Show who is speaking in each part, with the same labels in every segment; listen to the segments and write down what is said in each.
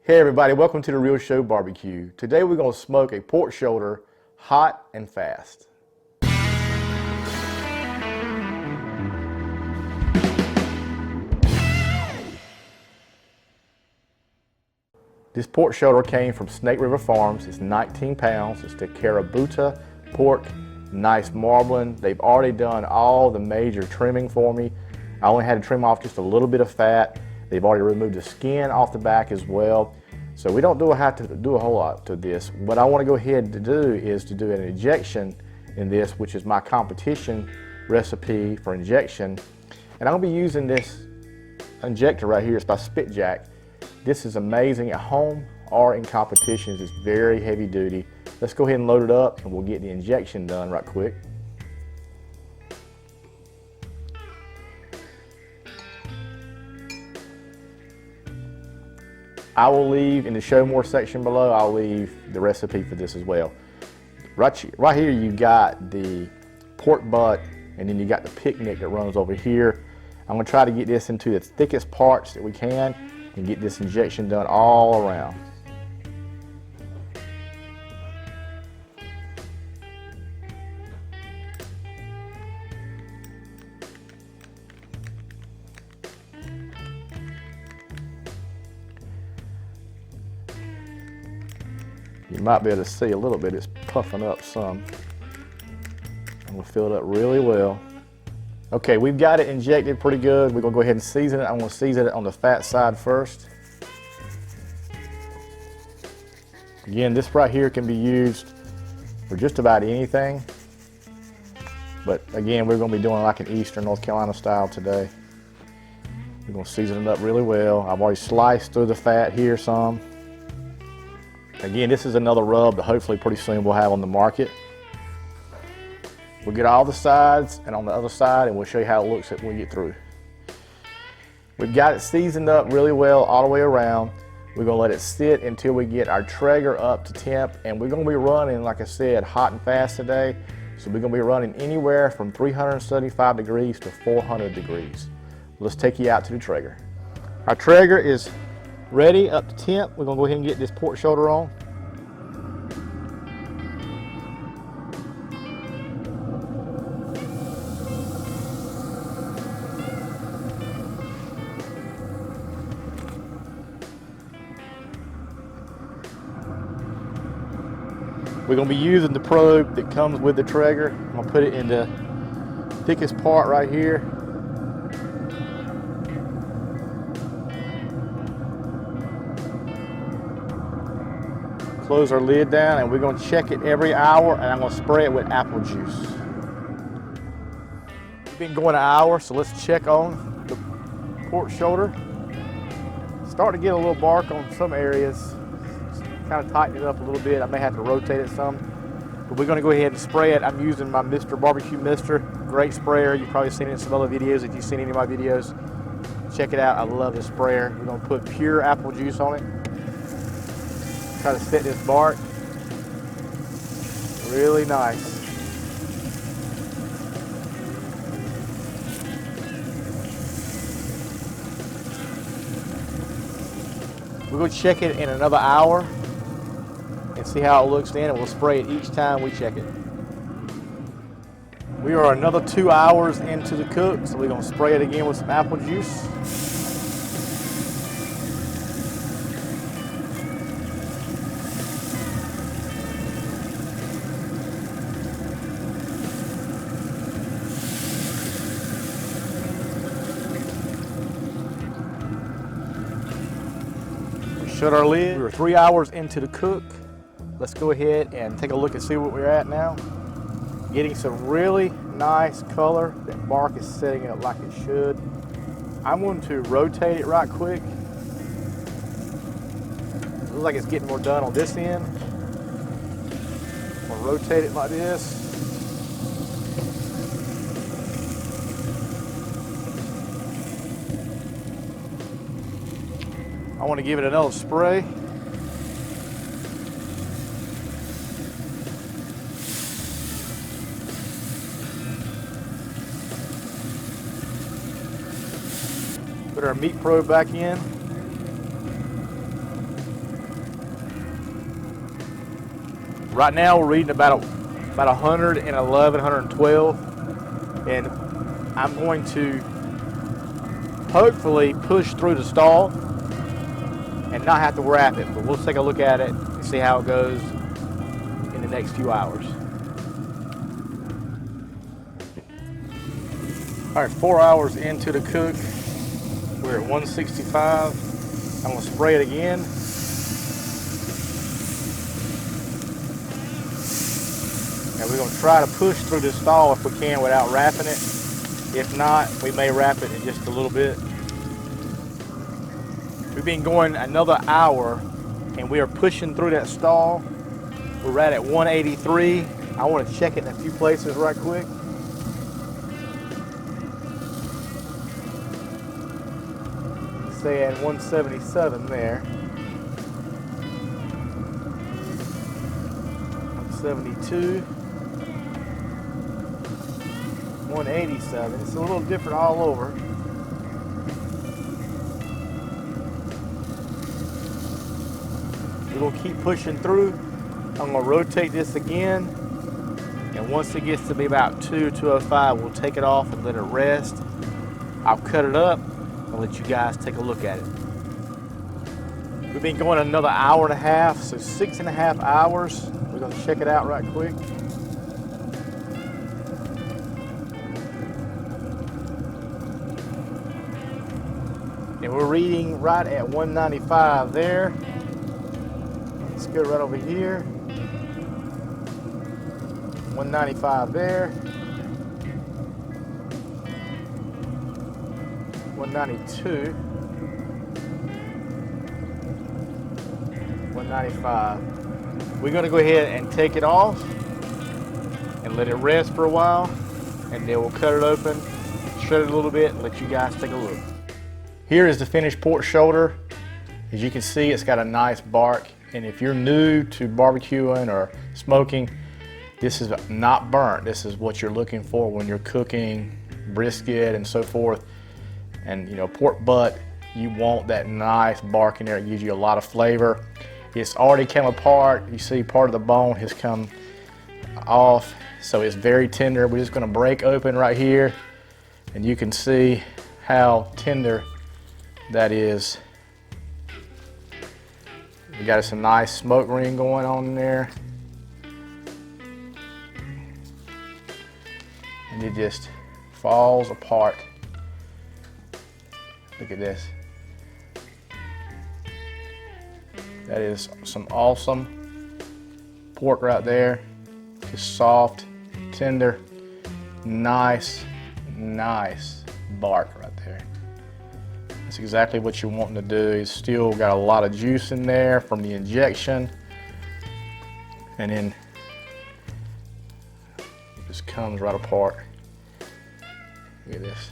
Speaker 1: Hey everybody, welcome to the Real Show Barbecue. Today we're going to smoke a pork shoulder hot and fast. This pork shoulder came from Snake River Farms. It's 19 pounds. It's the KUROBUTA pork, nice marbling. They've already done all the major trimming for me. I only had to trim off just a little bit of fat. They've already removed the skin off the back as well. So we don't have to do a whole lot to this. What I want to go ahead to do is to do an injection in this, which is my competition recipe for injection. And I'm going to be using this injector right here. It's by SpitJack. This is amazing at home or in competitions. It's very heavy duty. Let's go ahead and load it up and we'll get the injection done right quick. I will leave in the show more section below, I'll leave the recipe for this as well. Right here you got the pork butt and then you got the picnic that runs over here. I'm going to try to get this into the thickest parts that we can and get this injection done all around. You might be able to see a little bit, it's puffing up some. I'm going to fill it up really well. Okay, we've got it injected pretty good. We're going to go ahead and season it. I'm going to season it on the fat side first. Again, this right here can be used for just about anything. But again, we're going to be doing like an Eastern North Carolina style today. We're going to season it up really well. I've already sliced through the fat here some. Again, this is another rub that hopefully pretty soon we'll have on the market. We'll get all the sides and on the other side and we'll show you how it looks when we get through. We've got it seasoned up really well all the way around. We're going to let it sit until we get our Traeger up to temp, and we're going to be running, like I said, hot and fast today. So we're going to be running anywhere from 375 degrees to 400 degrees. Let's take you out to the Traeger. Our Traeger is ready up to temp. We're going to go ahead and get this pork shoulder on. We're going to be using the probe that comes with the Traeger. I'm going to put it in the thickest part right here. Close our lid down and we're going to check it every hour, and I'm going to spray it with apple juice. It's been going an hour, so let's check on the pork shoulder. Starting to get a little bark on some areas. Kind of tighten it up a little bit. I may have to rotate it some, but we're going to go ahead and spray it. I'm using my BBQ Mister, great sprayer. You've probably seen it in some other videos. If you've seen any of my videos, check it out. I love this sprayer. We're going to put pure apple juice on it. Try to set this bark really nice. We're going to check it in another hour and see how it looks then, and we'll spray it each time we check it. We are another 2 hours into the cook, so we're going to spray it again with some apple juice. Shut our lid. We're 3 hours into the cook. Let's go ahead and take a look and see what we're at now. Getting some really nice color. That bark is setting up like it should. I'm going to rotate it right quick. Looks like it's getting more done on this end. I'll rotate it like this. I want to give it another spray. Put our meat probe back in. Right now we're reading about 111, 112, and I'm going to hopefully push through the stall and not have to wrap it, but we'll take a look at it and see how it goes in the next few hours. All right, 4 hours into the cook, we're at 165. I'm gonna spray it again. And we're gonna try to push through this stall if we can without wrapping it. If not, we may wrap it in just a little bit. We've been going another hour and we are pushing through that stall. We're right at 183. I want to check it in a few places right quick. Say at 177 there. 172. 187. It's a little different all over. We're gonna keep pushing through. I'm gonna rotate this again, and once it gets to be about 205, we'll take it off and let it rest. I'll cut it up and let you guys take a look at it. We've been going another hour and a half, so 6.5 hours. We're gonna check it out right quick. And we're reading right at 195 there. Let's go right over here. 195 there. 192. 195. We're gonna go ahead and take it off and let it rest for a while, and then we'll cut it open, shred it a little bit, and let you guys take a look. Here is the finished pork shoulder. As you can see, it's got a nice bark, and if you're new to barbecuing or smoking, this is not burnt. This is what you're looking for when you're cooking brisket and so forth. And you know, pork butt, you want that nice bark in there. It gives you a lot of flavor. It's already come apart. You see part of the bone has come off, so it's very tender. We're just gonna break open right here, and you can see how tender that is. We got us a nice smoke ring going on in there. And it just falls apart. Look at this. That is some awesome pork right there. Just soft, tender, nice bark right there. That's exactly what you're wanting to do. It's still got a lot of juice in there from the injection. And then it just comes right apart. Look at this.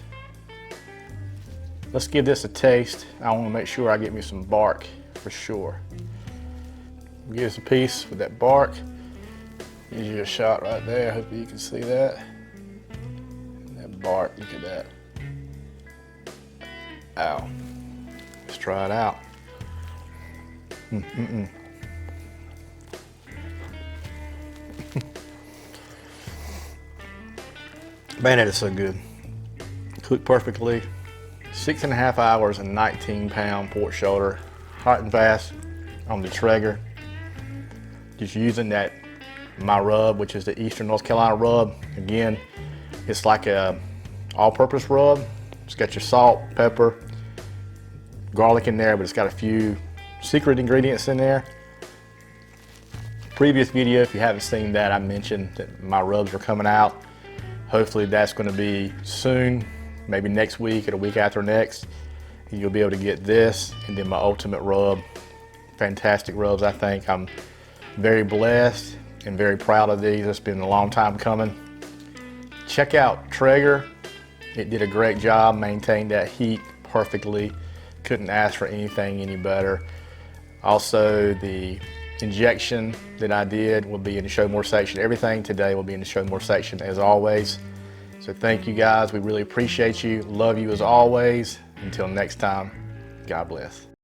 Speaker 1: Let's give this a taste. I want to make sure I get me some bark for sure. Give us a piece with that bark. Gives you a shot right there. Hopefully you can see that. And that bark, look at that. Ow. Let's try it out. Man, that is so good. Cooked perfectly. 6.5 hours and 19-pound pork shoulder. Hot and fast on the Traeger. Just using that, my rub, which is the Eastern North Carolina rub. Again, it's like a all-purpose rub. It's got your salt, pepper, garlic in there, but it's got a few secret ingredients in there. Previous video, if you haven't seen that, I mentioned that my rubs are coming out. Hopefully that's going to be soon, maybe next week or the week after next. You'll be able to get this and then my ultimate rub. Fantastic rubs, I think. I'm very blessed and very proud of these. It's been a long time coming. Check out Traeger. It did a great job, maintained that heat perfectly. Couldn't ask for anything any better. Also, the injection that I did will be in the show more section. Everything today will be in the show more section as always. So thank you guys. We really appreciate you. Love you as always. Until next time, God bless.